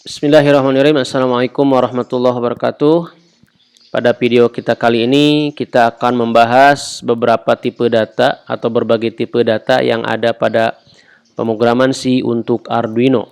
Bismillahirrahmanirrahim. Assalamualaikum warahmatullahi wabarakatuh. Pada video kita kali ini kita akan membahas beberapa tipe data atau berbagai tipe data yang ada pada pemrograman C untuk Arduino.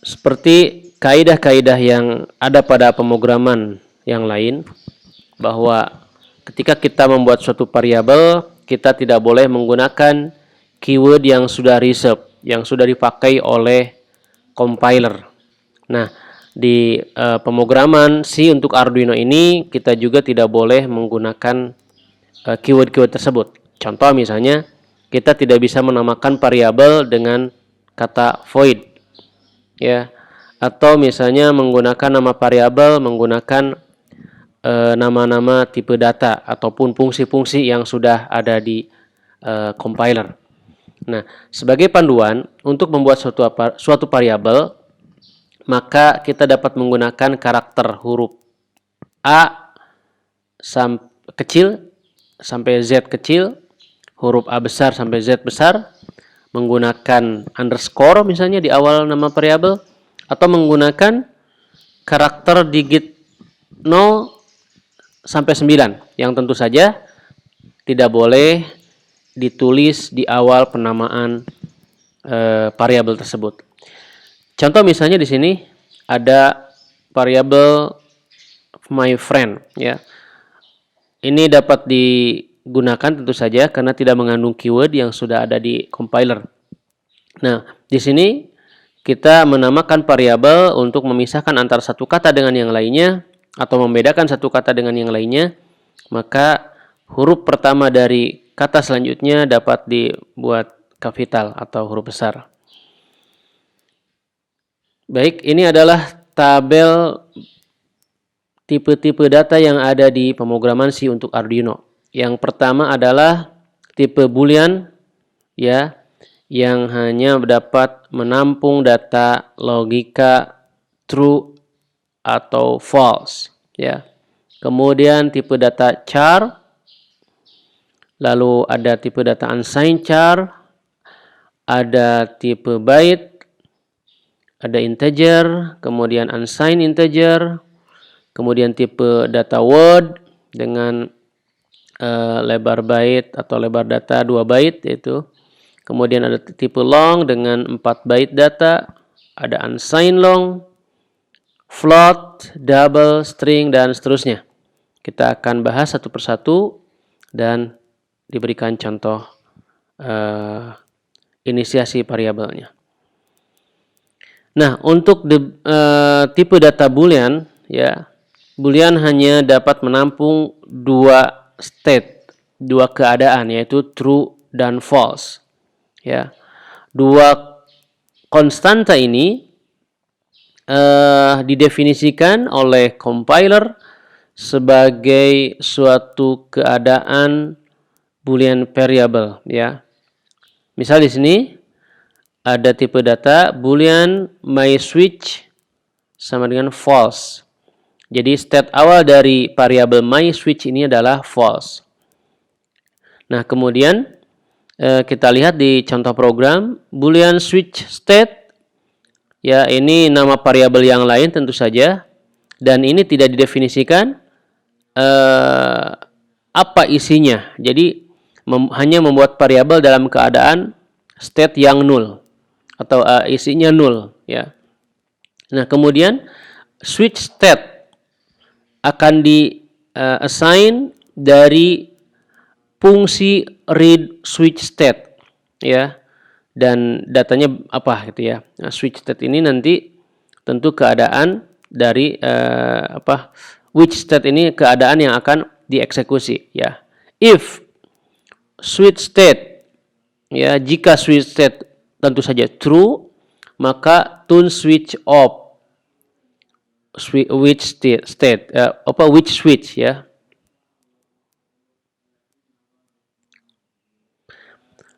Seperti kaidah-kaidah yang ada pada pemrograman yang lain, bahwa ketika kita membuat suatu variabel, kita tidak boleh menggunakan keyword yang sudah reserved, yang sudah dipakai oleh compiler. Nah, di pemrograman C untuk Arduino ini kita juga tidak boleh menggunakan keyword-keyword tersebut. Contoh misalnya, kita tidak bisa menamakan variabel dengan kata void, ya, atau misalnya menggunakan nama variabel menggunakan nama-nama tipe data ataupun fungsi-fungsi yang sudah ada di compiler. Nah, sebagai panduan untuk membuat suatu variabel, maka kita dapat menggunakan karakter huruf A kecil sampai Z kecil, huruf A besar sampai Z besar, menggunakan underscore misalnya di awal nama variabel, atau menggunakan karakter digit 0 sampai 9 yang tentu saja tidak boleh ditulis di awal penamaan variabel tersebut. Contoh misalnya di sini ada variabel my friend, ya. Ini dapat digunakan tentu saja karena tidak mengandung keyword yang sudah ada di compiler. Nah, di sini kita menamakan variabel untuk memisahkan antara satu kata dengan yang lainnya atau membedakan satu kata dengan yang lainnya, maka huruf pertama dari kata selanjutnya dapat dibuat kapital atau huruf besar. Baik, ini adalah tabel tipe-tipe data yang ada di pemrograman C untuk Arduino. Yang pertama adalah tipe boolean, ya, yang hanya dapat menampung data logika true atau false, ya. Kemudian tipe data char. Lalu ada tipe data unsigned char, ada tipe byte, ada integer, kemudian unsigned integer, kemudian tipe data word dengan lebar byte atau lebar data 2 byte yaitu. Kemudian ada tipe long dengan 4 byte data, ada unsigned long, float, double, string, dan seterusnya. Kita akan bahas satu persatu dan diberikan contoh inisiasi variabelnya. Nah, untuk tipe data boolean, ya, boolean hanya dapat menampung dua state, dua keadaan, yaitu true dan false, ya. Dua konstanta ini didefinisikan oleh compiler sebagai suatu keadaan boolean variable, ya. Misal di sini ada tipe data boolean my switch sama dengan false. Jadi state awal dari variabel my switch ini adalah false. Nah, kemudian kita lihat di contoh program boolean switch state, ya, ini nama variabel yang lain tentu saja, dan ini tidak didefinisikan apa isinya. Jadi hanya membuat variabel dalam keadaan state yang null atau isinya null, ya. Nah, kemudian switch state akan di assign dari fungsi read switch state, ya, dan datanya apa gitu, ya. Nah, switch state ini nanti tentu keadaan dari which state ini keadaan yang akan dieksekusi, ya. If switch state, ya, jika switch state tentu saja true, maka tune switch off which switch, ya.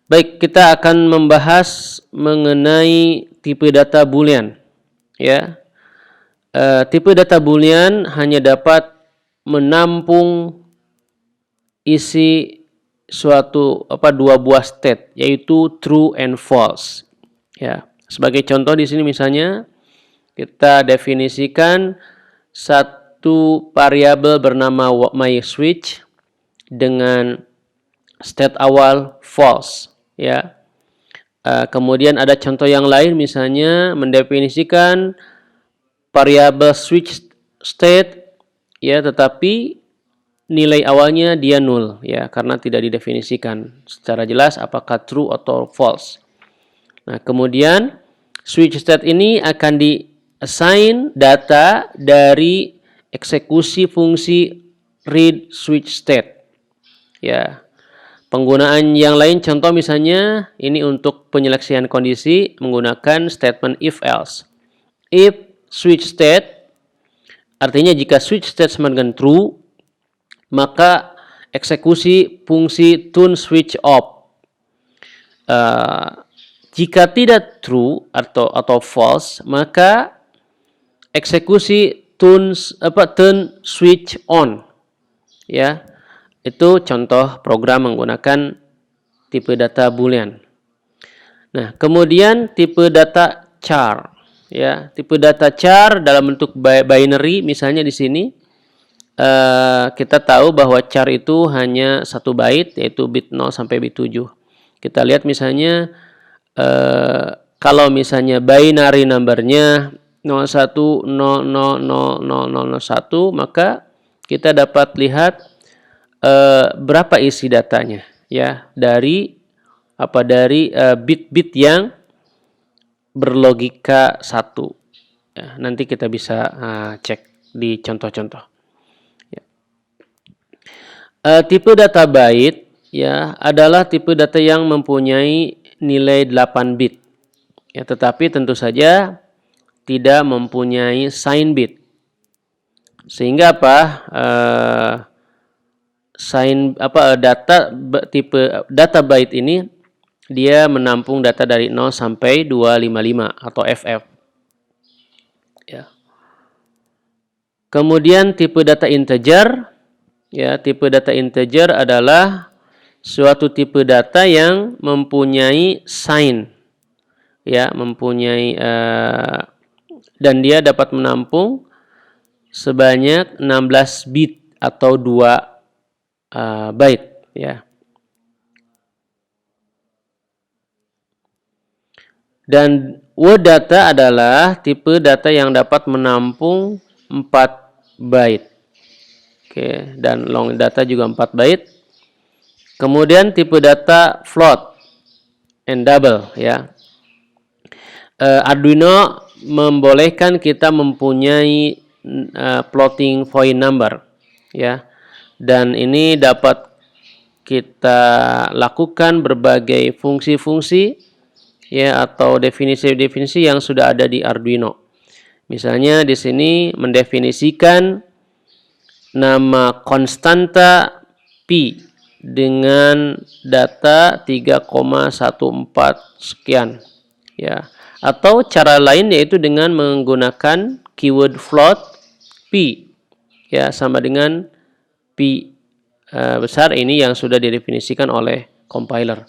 Baik, kita akan membahas mengenai tipe data boolean, ya. Tipe data boolean hanya dapat menampung isi suatu dua buah state, yaitu true and false, ya. Sebagai contoh di sini misalnya kita definisikan satu variabel bernama mySwitch dengan state awal false, ya. Kemudian ada contoh yang lain, misalnya mendefinisikan variabel switch state, ya, tetapi nilai awalnya dia null, ya, karena tidak didefinisikan secara jelas apakah true atau false. Nah, kemudian switch state ini akan di-assign data dari eksekusi fungsi read switch state, ya. Penggunaan yang lain contoh misalnya ini untuk penyeleksian kondisi menggunakan statement if else. If switch state artinya jika switch state sama dengan true, maka eksekusi fungsi tune switch off. Jika tidak true atau false, maka eksekusi turn switch on, ya. Itu contoh program menggunakan tipe data boolean. Nah, kemudian tipe data char, ya. Tipe data char dalam bentuk binary, misalnya di sini kita tahu bahwa char itu hanya 1 byte, yaitu bit 0 sampai bit 7. Kita lihat misalnya kalau misalnya binary numbernya 01000001, maka kita dapat lihat berapa isi datanya, ya, dari bit-bit yang berlogika 1. Ya, nanti kita bisa cek di contoh-contoh. Ya. Tipe data byte, ya, adalah tipe data yang mempunyai nilai 8 bit. Ya, tetapi tentu saja tidak mempunyai sign bit. Sehingga tipe data byte ini dia menampung data dari 0 sampai 255 atau FF. Ya. Kemudian tipe data integer, ya, tipe data integer adalah suatu tipe data yang mempunyai sign, ya, dan dia dapat menampung sebanyak 16 bit atau 2 byte, ya. Dan word data adalah tipe data yang dapat menampung 4 byte. Oke, dan long data juga 4 byte. Kemudian tipe data float and double, ya. Arduino membolehkan kita mempunyai floating point number, ya. Dan ini dapat kita lakukan berbagai fungsi-fungsi, ya, atau definisi-definisi yang sudah ada di Arduino. Misalnya di sini mendefinisikan nama konstanta pi dengan data 3,14 sekian, ya. Atau cara lain yaitu dengan menggunakan keyword float pi, ya, sama dengan pi besar ini yang sudah didefinisikan oleh compiler.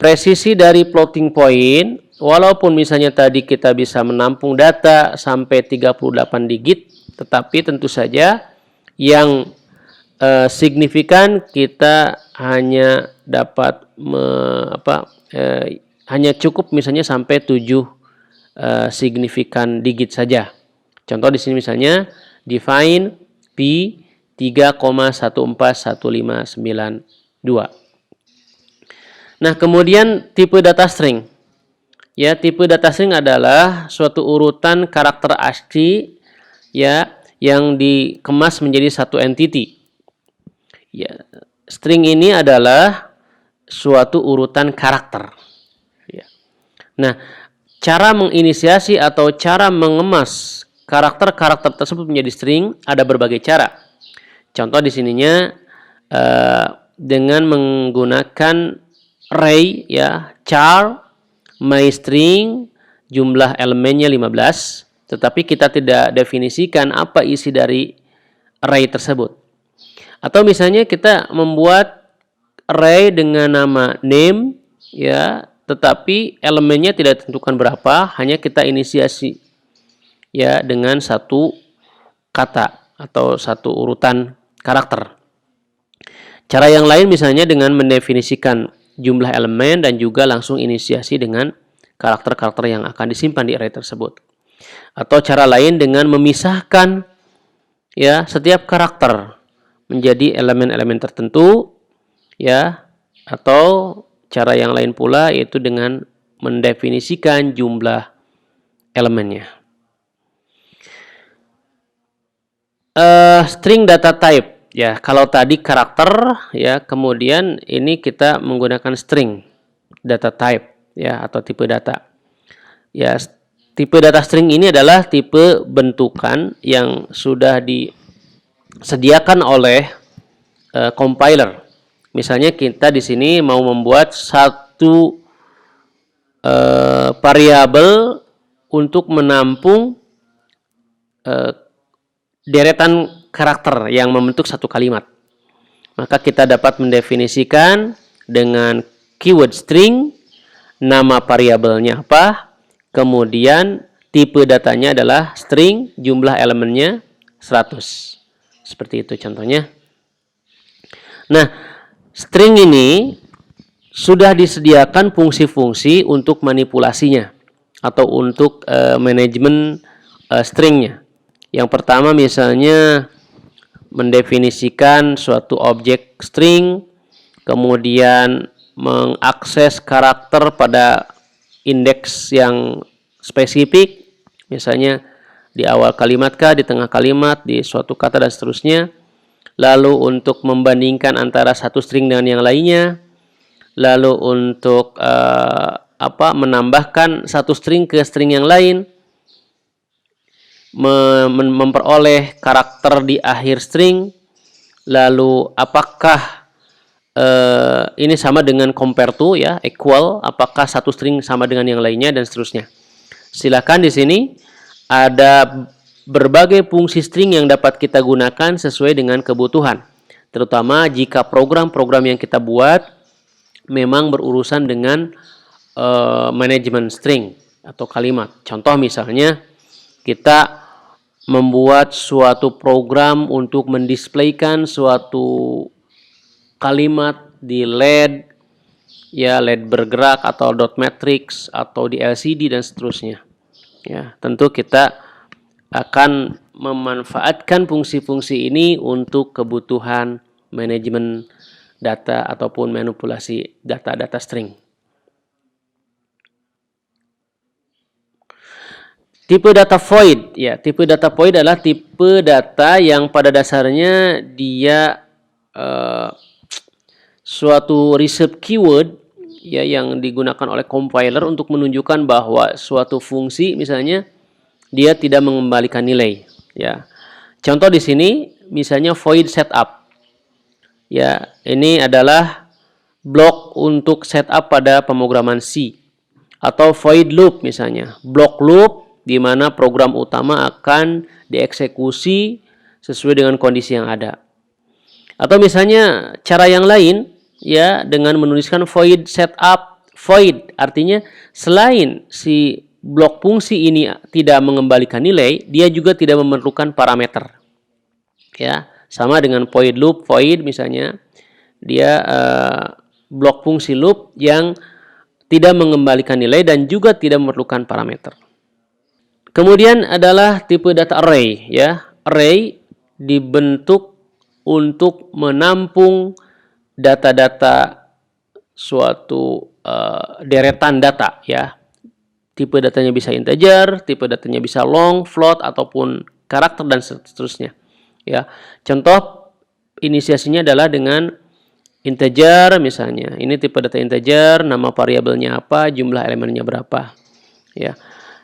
Presisi dari floating point, walaupun misalnya tadi kita bisa menampung data sampai 38 digit, tetapi tentu saja yang signifikan kita hanya dapat hanya cukup misalnya sampai 7 signifikan digit saja. Contoh di sini misalnya define pi 3,141592. Nah, kemudian tipe data string. Ya, tipe data string adalah suatu urutan karakter ASCII, ya, yang dikemas menjadi satu entity. Ya, string ini adalah suatu urutan karakter. Ya. Nah, cara menginisiasi atau cara mengemas karakter-karakter tersebut menjadi string ada berbagai cara. Contoh di sininya dengan menggunakan array, ya, char myString, jumlah elemennya 15, tetapi kita tidak definisikan apa isi dari array tersebut. Atau misalnya kita membuat array dengan nama name, ya, tetapi elemennya tidak ditentukan berapa, hanya kita inisiasi ya dengan satu kata atau satu urutan karakter. Cara yang lain misalnya dengan mendefinisikan jumlah elemen dan juga langsung inisiasi dengan karakter-karakter yang akan disimpan di array tersebut. Atau cara lain dengan memisahkan ya setiap karakter menjadi elemen-elemen tertentu ya, atau cara yang lain pula yaitu dengan mendefinisikan jumlah elemennya. String data type ya, kalau tadi karakter ya, kemudian ini kita menggunakan string data type ya atau tipe data. Ya, tipe data string ini adalah tipe bentukan yang sudah disediakan oleh compiler. Misalnya kita di sini mau membuat satu variabel untuk menampung deretan karakter yang membentuk satu kalimat. Maka kita dapat mendefinisikan dengan keyword string, nama variabelnya apa, kemudian tipe datanya adalah string, jumlah elemennya 100. Seperti itu contohnya. Nah, string ini sudah disediakan fungsi-fungsi untuk manipulasinya atau untuk manajemen stringnya. Yang pertama misalnya mendefinisikan suatu objek string, kemudian mengakses karakter pada indeks yang spesifik, misalnya di awal kalimat kah, di tengah kalimat, di suatu kata dan seterusnya. Lalu untuk membandingkan antara satu string dengan yang lainnya, lalu untuk menambahkan satu string ke string yang lain, memperoleh karakter di akhir string, lalu apakah ini sama dengan compare to ya, equal, apakah satu string sama dengan yang lainnya dan seterusnya. Silakan di sini ada berbagai fungsi string yang dapat kita gunakan sesuai dengan kebutuhan, terutama jika program-program yang kita buat memang berurusan dengan manajemen string atau kalimat. Contoh misalnya kita membuat suatu program untuk mendisplaykan suatu kalimat di LED, ya LED bergerak atau dot matrix atau di LCD dan seterusnya. Ya, tentu kita akan memanfaatkan fungsi-fungsi ini untuk kebutuhan manajemen data ataupun manipulasi data-data string. Tipe data void, ya, tipe data void adalah tipe data yang pada dasarnya dia suatu reserved keyword ya yang digunakan oleh compiler untuk menunjukkan bahwa suatu fungsi misalnya dia tidak mengembalikan nilai, ya. Contoh di sini misalnya void setup. Ya, ini adalah blok untuk setup pada pemrograman C, atau void loop misalnya, blok loop di mana program utama akan dieksekusi sesuai dengan kondisi yang ada. Atau misalnya cara yang lain ya dengan menuliskan void setup void, artinya selain si blok fungsi ini tidak mengembalikan nilai, dia juga tidak memerlukan parameter. Ya, sama dengan void loop void misalnya, dia blok fungsi loop yang tidak mengembalikan nilai dan juga tidak memerlukan parameter. Kemudian adalah tipe data array ya. Array dibentuk untuk menampung data-data suatu deretan data ya. Tipe datanya bisa integer, tipe datanya bisa long, float ataupun karakter dan seterusnya. Ya. Contoh inisiasinya adalah dengan integer misalnya. Ini tipe data integer, nama variabelnya apa, jumlah elemennya berapa. Ya.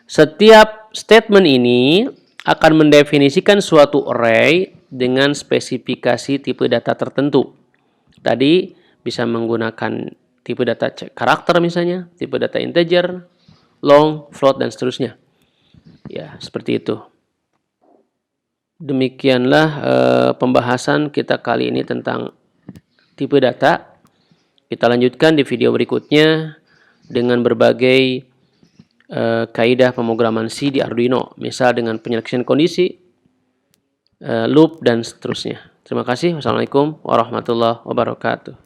Setiap statement ini akan mendefinisikan suatu array dengan spesifikasi tipe data tertentu. Tadi bisa menggunakan tipe data karakter misalnya, tipe data integer, long, float dan seterusnya. Ya, seperti itu. Demikianlah pembahasan kita kali ini tentang tipe data. Kita lanjutkan di video berikutnya. dengan berbagai kaidah pemrograman C di Arduino, misal dengan penyeleksian kondisi, loop, dan seterusnya. Terima kasih. Wassalamualaikum warahmatullahi wabarakatuh.